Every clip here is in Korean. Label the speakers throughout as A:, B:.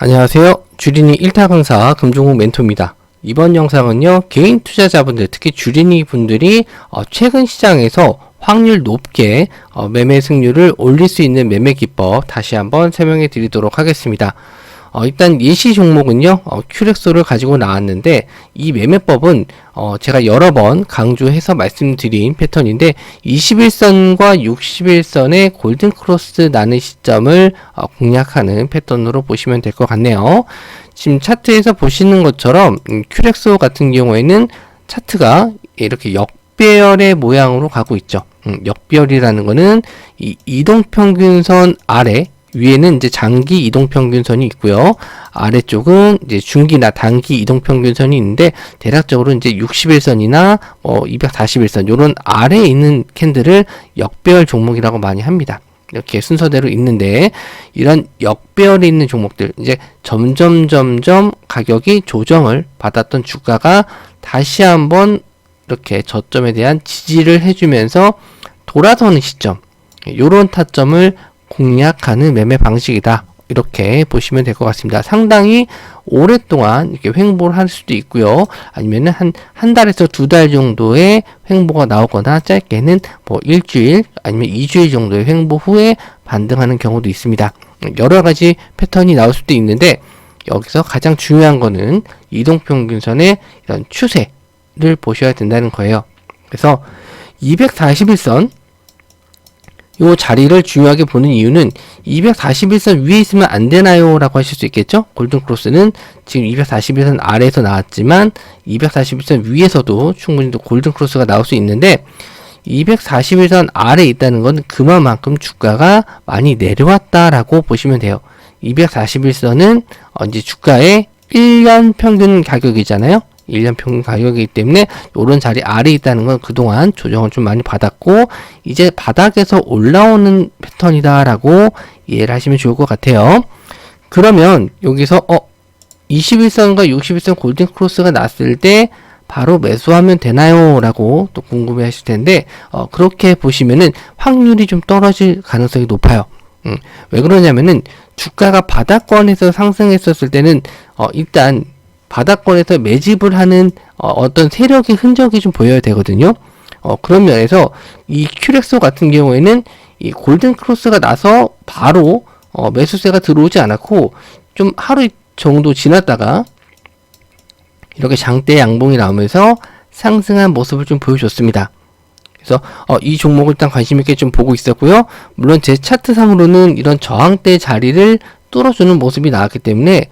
A: 안녕하세요. 주린이 1타 강사 금종욱 멘토입니다. 이번 영상은요, 개인 투자자분들, 특히 주린이 분들이 최근 시장에서 확률 높게 매매 승률을 올릴 수 있는 매매 기법 다시 한번 설명해 드리도록 하겠습니다. 일단 예시 종목은요, 큐렉소를 가지고 나왔는데, 이 매매법은 제가 여러 번 강조해서 말씀드린 패턴인데, 21선과 61선의 골든 크로스 나는 시점을 공략하는 패턴으로 보시면 될 것 같네요. 지금 차트에서 보시는 것처럼 큐렉소 같은 경우에는 차트가 이렇게 역배열의 모양으로 가고 있죠. 역배열이라는 거는 이 이동평균선 아래, 위에는 이제 장기 이동평균선이 있고요. 아래쪽은 이제 중기나 단기 이동평균선이 있는데, 대략적으로 이제 61선이나 241선, 요런 아래에 있는 캔들을 역배열 종목이라고 많이 합니다. 이렇게 순서대로 있는데, 이런 역배열에 있는 종목들, 이제 점점 가격이 조정을 받았던 주가가 다시 한번 이렇게 저점에 대한 지지를 해주면서 돌아서는 시점, 요런 타점을 공략하는 매매 방식이다. 이렇게 보시면 될 것 같습니다. 상당히 오랫동안 이렇게 횡보를 할 수도 있고요. 아니면은 한 달에서 두 달 정도의 횡보가 나오거나, 짧게는 뭐 일주일 아니면 2주일 정도의 횡보 후에 반등하는 경우도 있습니다. 여러 가지 패턴이 나올 수도 있는데, 여기서 가장 중요한 거는 이동평균선의 이런 추세를 보셔야 된다는 거예요. 그래서 241선, 요 자리를 중요하게 보는 이유는 241선 위에 있으면 안 되나요? 라고 하실 수 있겠죠? 골든크로스는 지금 241선 아래에서 나왔지만 241선 위에서도 충분히 또 골든크로스가 나올 수 있는데, 241선 아래에 있다는 건 그만큼 주가가 많이 내려왔다라고 보시면 돼요. 241선은 이제 주가의 1년 평균 가격이잖아요. 1년 평균 가격이기 때문에 이런 자리 아래에 있다는 건 그동안 조정을 좀 많이 받았고, 이제 바닥에서 올라오는 패턴이다라고 이해를 하시면 좋을 것 같아요. 그러면 여기서 21선과 61선 골든 크로스가 났을 때 바로 매수하면 되나요? 라고 또 궁금해 하실 텐데, 그렇게 보시면은 확률이 좀 떨어질 가능성이 높아요. 왜 그러냐면은 주가가 바닥권에서 상승했었을 때는 일단 바닥권에서 매집을 하는 어떤 세력의 흔적이 좀 보여야 되거든요. 그런 면에서 이 큐렉소 같은 경우에는 이 골든 크로스가 나서 바로 매수세가 들어오지 않았고, 좀 하루 정도 지났다가 이렇게 장대 양봉이 나오면서 상승한 모습을 좀 보여줬습니다. 그래서 이 종목을 일단 관심 있게 좀 보고 있었고요. 물론 제 차트상으로는 이런 저항대 자리를 뚫어주는 모습이 나왔기 때문에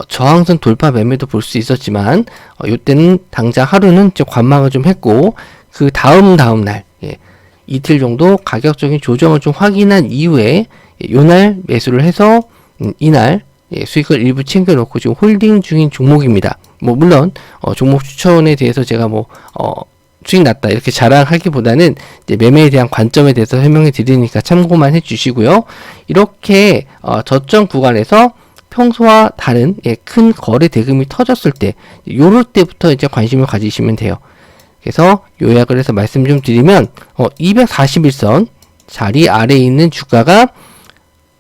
A: 저항선 돌파 매매도 볼 수 있었지만, 이때는 당장 하루는 좀 관망을 좀 했고, 그 다음 날, 이틀 정도 가격적인 조정을 좀 확인한 이후에 요날 매수를 해서 이날 수익을 일부 챙겨놓고 지금 홀딩 중인 종목입니다. 뭐 물론 종목 추천에 대해서 제가 수익 났다 이렇게 자랑하기보다는 이제 매매에 대한 관점에 대해서 설명해 드리니까 참고만 해 주시고요. 이렇게 저점 구간에서 평소와 다른 큰 거래 대금이 터졌을 때, 요럴 때부터 이제 관심을 가지시면 돼요. 그래서 요약을 해서 말씀 좀 드리면, 241선 자리 아래에 있는 주가가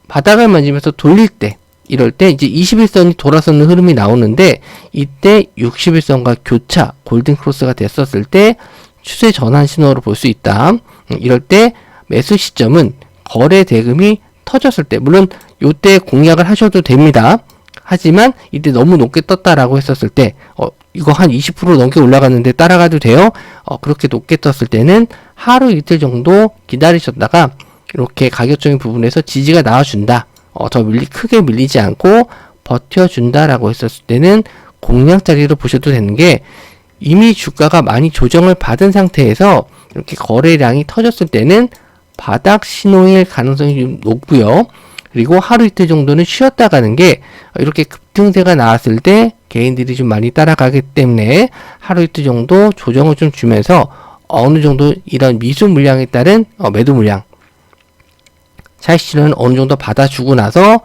A: 바닥을 만지면서 돌릴 때, 이럴 때 이제 21선이 돌아서는 흐름이 나오는데, 이때 61선과 교차 골든 크로스가 됐었을 때 추세 전환 신호로 볼 수 있다. 이럴 때 매수 시점은 거래 대금이 터졌을 때, 물론 요때 공략을 하셔도 됩니다. 하지만 이때 너무 높게 떴다라고 했었을 때, 이거 한 20% 넘게 올라갔는데 따라가도 돼요? 그렇게 높게 떴을 때는 하루 이틀 정도 기다리셨다가 이렇게 가격적인 부분에서 지지가 나와준다. 더 크게 밀리지 않고 버텨준다라고 했었을 때는 공략 자리로 보셔도 되는 게, 이미 주가가 많이 조정을 받은 상태에서 이렇게 거래량이 터졌을 때는 바닥 신호일 가능성이 좀 높고요. 그리고 하루 이틀 정도는 쉬었다 가는 게, 이렇게 급등세가 나왔을 때 개인들이 좀 많이 따라가기 때문에 하루 이틀 정도 조정을 좀 주면서 어느 정도 이런 미수 물량에 따른 매도 물량, 차익실은 어느 정도 받아주고 나서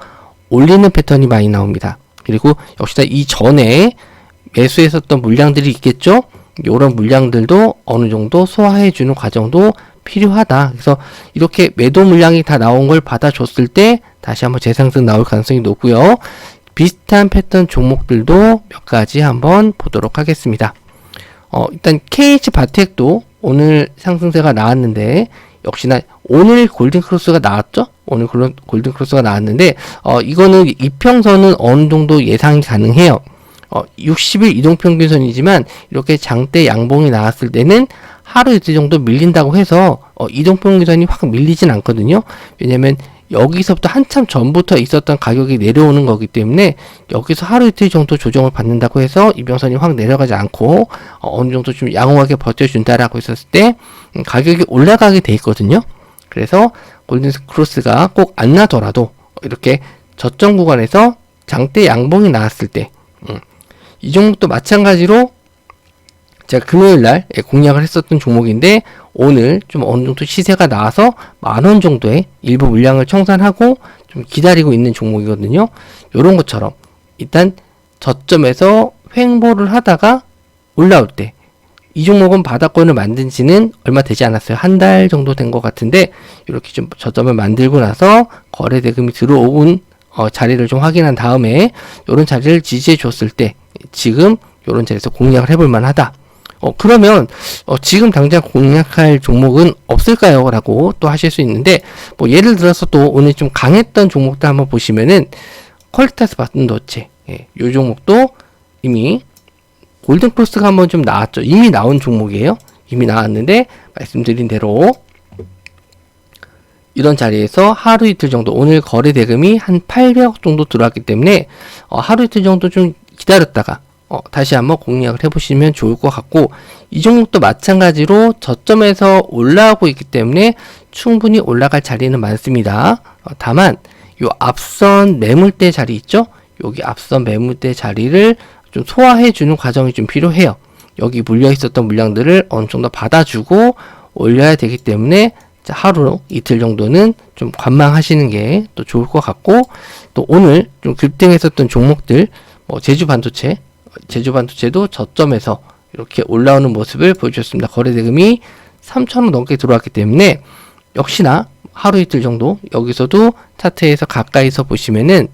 A: 올리는 패턴이 많이 나옵니다. 그리고 역시나 이 전에 매수했었던 물량들이 있겠죠? 이런 물량들도 어느 정도 소화해주는 과정도 필요하다. 그래서 이렇게 매도 물량이 다 나온 걸 받아줬을 때 다시 한번 재상승 나올 가능성이 높고요. 비슷한 패턴 종목들도 몇 가지 한번 보도록 하겠습니다. 일단 KH바텍도 오늘 상승세가 나왔는데 역시나 오늘 골든크로스가 나왔죠? 오늘 골든크로스가 나왔는데 이거는 이평선은 어느 정도 예상이 가능해요. 60일 이동평균선이지만 이렇게 장대 양봉이 나왔을 때는 하루 이틀 정도 밀린다고 해서 이동평균선이 확 밀리진 않거든요. 왜냐면 여기서부터 한참 전부터 있었던 가격이 내려오는 거기 때문에 여기서 하루 이틀 정도 조정을 받는다고 해서 이평선이 확 내려가지 않고 어느 정도 좀 양호하게 버텨준다라고 했었을 때 가격이 올라가게 돼 있거든요. 그래서 골든크로스가 꼭 안 나더라도 이렇게 저점 구간에서 장대 양봉이 나왔을 때 이 종목도 마찬가지로 제가 금요일날 공략을 했었던 종목인데 오늘 좀 어느 정도 시세가 나와서 10,000원 정도의 일부 물량을 청산하고 좀 기다리고 있는 종목이거든요. 요런 것처럼 일단 저점에서 횡보를 하다가 올라올 때 이 종목은 바닥권을 만든 지는 얼마 되지 않았어요. 한 달 정도 된 것 같은데 이렇게 좀 저점을 만들고 나서 거래 대금이 들어온 자리를 좀 확인한 다음에 요런 자리를 지지해 줬을 때 지금 요런 자리에서 공략을 해볼 만하다. 그러면 지금 당장 공략할 종목은 없을까요? 라고 또 하실 수 있는데 뭐 예를 들어서 또 오늘 좀 강했던 종목들 한번 보시면은 퀄리타스 반도체 요 종목도 이미 골든크로스가 한번 좀 나왔죠. 이미 나온 종목이에요. 이미 나왔는데 말씀드린 대로 이런 자리에서 하루 이틀 정도 오늘 거래 대금이 한 800억 정도 들어왔기 때문에 하루 이틀 정도 좀 기다렸다가 다시 한번 공략을 해보시면 좋을 것 같고 이 종목도 마찬가지로 저점에서 올라오고 있기 때문에 충분히 올라갈 자리는 많습니다. 다만 요 앞선 매물대 자리 있죠? 여기 앞선 매물대 자리를 좀 소화해주는 과정이 좀 필요해요. 여기 물려 있었던 물량들을 어느 정도 받아주고 올려야 되기 때문에 하루 이틀 정도는 좀 관망하시는 게 또 좋을 것 같고 또 오늘 좀 급등했었던 종목들 제주반도체도 저점에서 이렇게 올라오는 모습을 보여주셨습니다. 거래 대금이 3,000원 넘게 들어왔기 때문에 역시나 하루 이틀 정도 여기서도 차트에서 가까이서 보시면은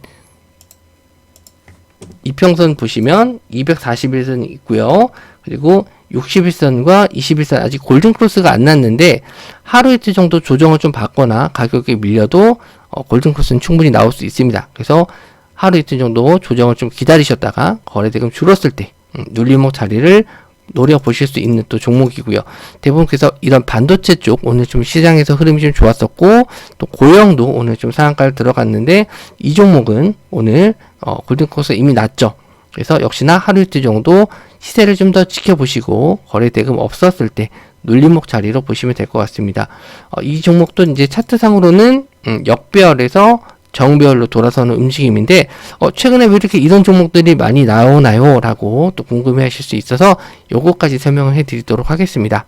A: 이평선 보시면 241선이 있고요. 그리고 61선과 21선 아직 골든크로스가 안 났는데 하루 이틀 정도 조정을 좀 받거나 가격이 밀려도 골든크로스는 충분히 나올 수 있습니다. 그래서 하루 이틀 정도 조정을 좀 기다리셨다가 거래대금 줄었을 때 눌림목 자리를 노려보실 수 있는 또 종목이고요. 대부분 그래서 이런 반도체 쪽 오늘 좀 시장에서 흐름이 좀 좋았었고 또 고영도 오늘 좀 상한가를 들어갔는데 이 종목은 오늘 골든크로스 이미 났죠. 그래서 역시나 하루 이틀 정도 시세를 좀 더 지켜보시고 거래 대금 없었을 때 눌림목 자리로 보시면 될 것 같습니다. 이 종목도 이제 차트상으로는 역배열에서 정배열로 돌아서는 움직임인데 최근에 왜 이렇게 이런 종목들이 많이 나오나요? 라고 또 궁금해 하실 수 있어서 요거까지 설명을 해 드리도록 하겠습니다.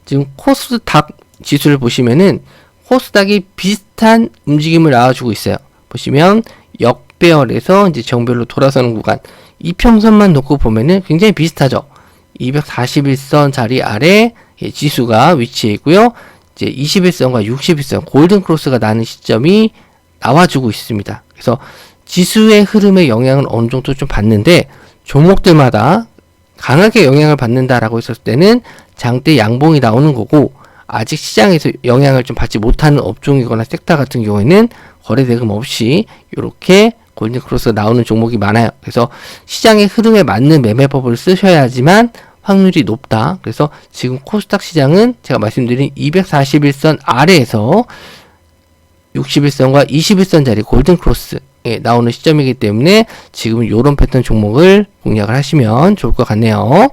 A: 지금 코스닥 지수를 보시면은 코스닥이 비슷한 움직임을 나와주고 있어요. 보시면 역배열에서 이제 정배열로 돌아서는 구간 이평선만 놓고 보면은 굉장히 비슷하죠. 241선 자리 아래 지수가 위치해 있고요. 이제 21선과 61선 골든크로스가 나는 시점이 나와주고 있습니다. 그래서 지수의 흐름의 영향을 어느 정도 좀 받는데 종목들마다 강하게 영향을 받는다라고 했을 때는 장대 양봉이 나오는 거고 아직 시장에서 영향을 좀 받지 못하는 업종이거나 섹터 같은 경우에는 거래 대금 없이 이렇게 골든크로스가 나오는 종목이 많아요. 그래서 시장의 흐름에 맞는 매매법을 쓰셔야지만 확률이 높다. 그래서 지금 코스닥 시장은 제가 말씀드린 241선 아래에서 61선과 21선 자리 골든크로스에 나오는 시점이기 때문에 지금 이런 패턴 종목을 공략을 하시면 좋을 것 같네요.